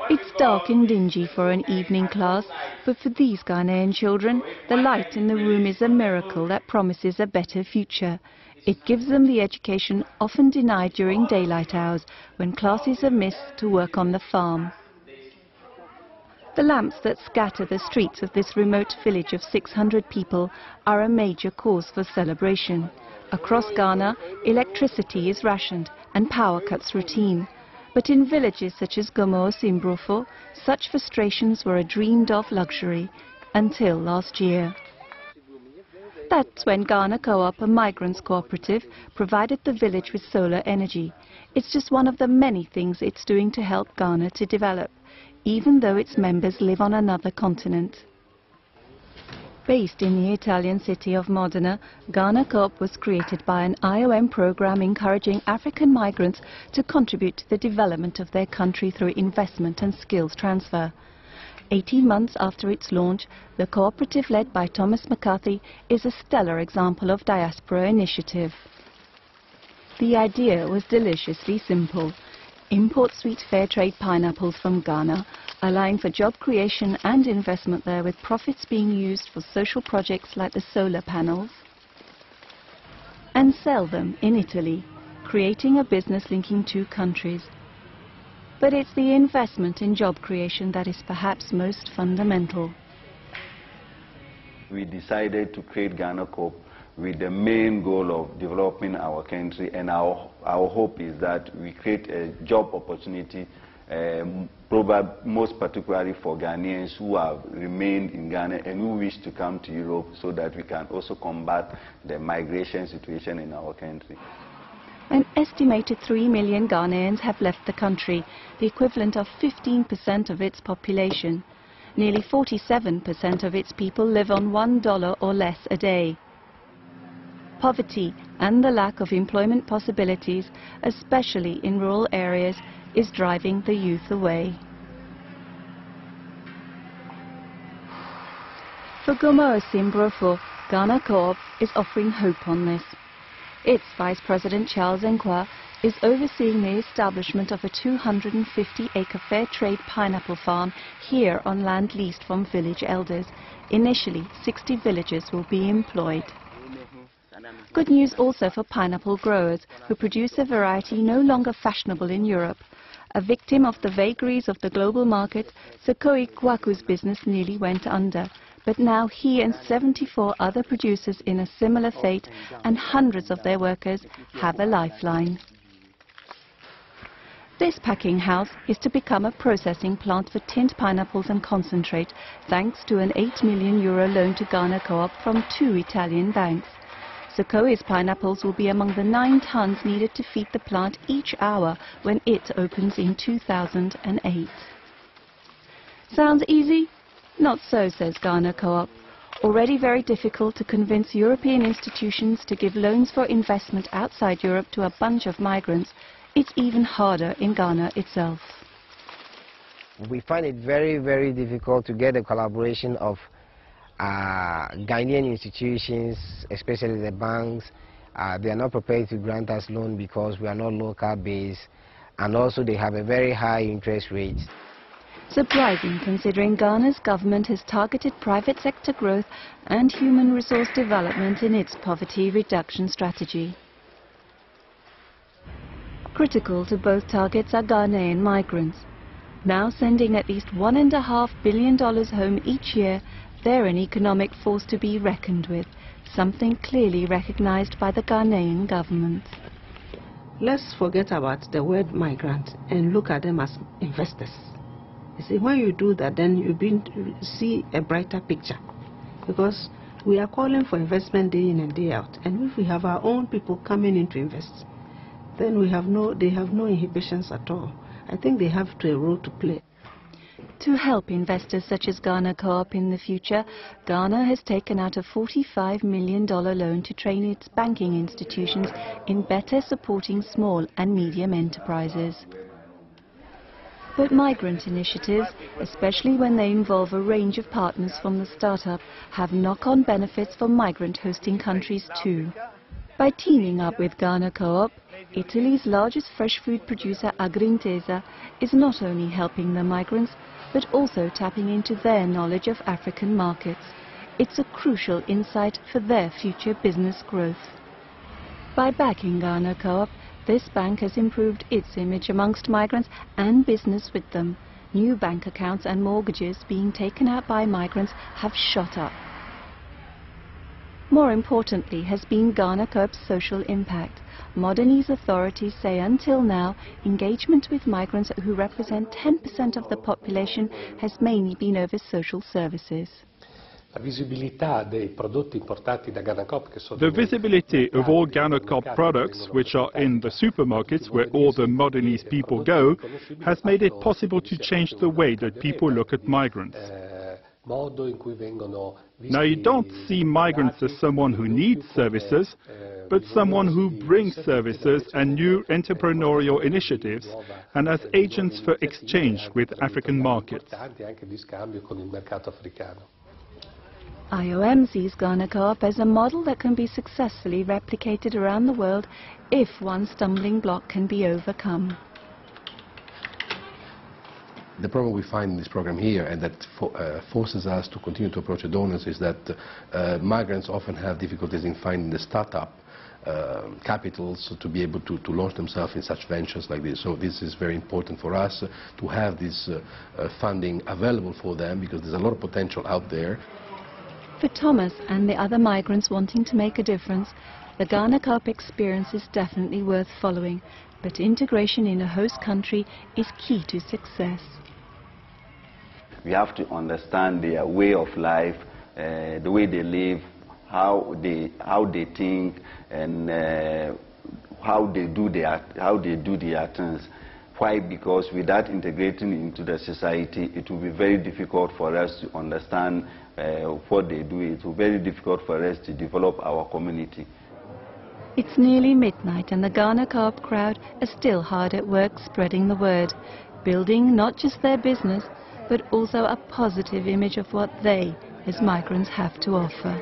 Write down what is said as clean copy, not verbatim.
It's dark and dingy for an evening class, but for these Ghanaian children, the light in the room is a miracle that promises a better future. It gives them the education often denied during daylight hours, when classes are missed to work on the farm. The lamps that scatter the streets of this remote village of 600 people are a major cause for celebration. Across Ghana, electricity is rationed and power cuts routine. But in villages such as Ghanaian, such frustrations were a dreamed-of luxury until last year. That's when Ghanacoop, a migrants cooperative, provided the village with solar energy. It's just one of the many things it's doing to help Ghana to develop, even though its members live on another continent. Based in the Italian city of Modena, Ghanacoop was created by an IOM program encouraging African migrants to contribute to the development of their country through investment and skills transfer. 18 months after its launch, the cooperative led by Thomas McCarthy is a stellar example of diaspora initiative. The idea was deliciously simple. Import sweet fair trade pineapples from Ghana, allowing for job creation and investment there, with profits being used for social projects like the solar panels, and sell them in Italy, creating a business linking two countries. But it's the investment in job creation that is perhaps most fundamental. We decided to create Ghanacoop with the main goal of developing our country, and our hope is that we create a job opportunity, most particularly for Ghanaians who have remained in Ghana and who wish to come to Europe, so that we can also combat the migration situation in our country. An estimated 3 million Ghanaians have left the country, the equivalent of 15% of its population. Nearly 47% of its people live on $1 or less a day. Poverty and the lack of employment possibilities, especially in rural areas, is driving the youth away. For Ohene-Konadu, Ghanacoop is offering hope on this. Its Vice President Charles Nkuah is overseeing the establishment of a 250-acre fair trade pineapple farm here on land leased from village elders. Initially, 60 villagers will be employed. Good news also for pineapple growers, who produce a variety no longer fashionable in Europe. A victim of the vagaries of the global market, Sekoi Kwaku's business nearly went under. But now he and 74 other producers in a similar fate, and hundreds of their workers, have a lifeline. This packing house is to become a processing plant for tinned pineapples and concentrate, thanks to an €8 million loan to Ghanacoop from 2 Italian banks. Sekoi's pineapples will be among the 9 tons needed to feed the plant each hour when it opens in 2008. Sounds easy? Not so, says Ghanacoop. Already very difficult to convince European institutions to give loans for investment outside Europe to a bunch of migrants, it's even harder in Ghana itself. We find it very, very difficult to get the collaboration of Ghanaian institutions, especially the banks. They are not prepared to grant us loan because we are not local based, and also they have a very high interest rate. Surprising, considering Ghana's government has targeted private sector growth and human resource development in its poverty reduction strategy. Critical to both targets are Ghanaian migrants. Now sending at least $1.5 billion home each year, they're an economic force to be reckoned with, something clearly recognized by the Ghanaian government. Let's forget about the word migrant and look at them as investors. You see, when you do that, then you see a brighter picture, because we are calling for investment day in and day out, and if we have our own people coming in to invest, then they have no inhibitions at all. I think they have a role to play. To help investors such as Ghanacoop in the future, Ghana has taken out a $45 million loan to train its banking institutions in better supporting small and medium enterprises. But migrant initiatives, especially when they involve a range of partners from the startup, have knock-on benefits for migrant hosting countries too. By teaming up with Ghanacoop, Italy's largest fresh food producer Agrintesa is not only helping the migrants, but also tapping into their knowledge of African markets. It's a crucial insight for their future business growth. By backing Ghanacoop, this bank has improved its image amongst migrants and business with them. New bank accounts and mortgages being taken out by migrants have shot up. More importantly has been Ghanacoop's social impact. Modernese authorities say until now, engagement with migrants who represent 10% of the population has mainly been over social services. The visibility of all Ghanacoop products, which are in the supermarkets where all the Modernese people go, has made it possible to change the way that people look at migrants. Now, you don't see migrants as someone who needs services, but someone who brings services and new entrepreneurial initiatives, and as agents for exchange with African markets. IOM sees Ghanacoop as a model that can be successfully replicated around the world if one stumbling block can be overcome. The problem we find in this program here, and that forces us to continue to approach the donors, is that migrants often have difficulties in finding the startup capitals to be able to launch themselves in such ventures like this. So this is very important for us to have this funding available for them, because there's a lot of potential out there. For Thomas and the other migrants wanting to make a difference, the Ghanacoop experience is definitely worth following, but integration in a host country is key to success. We have to understand their way of life, the way they live, how they think, and how they do their things. Why? Because without integrating into the society, it will be very difficult for us to understand what they do. It will be very difficult for us to develop our community. It's nearly midnight and the Ghanacoop crowd are still hard at work spreading the word, building not just their business, but also a positive image of what they, as migrants, have to offer.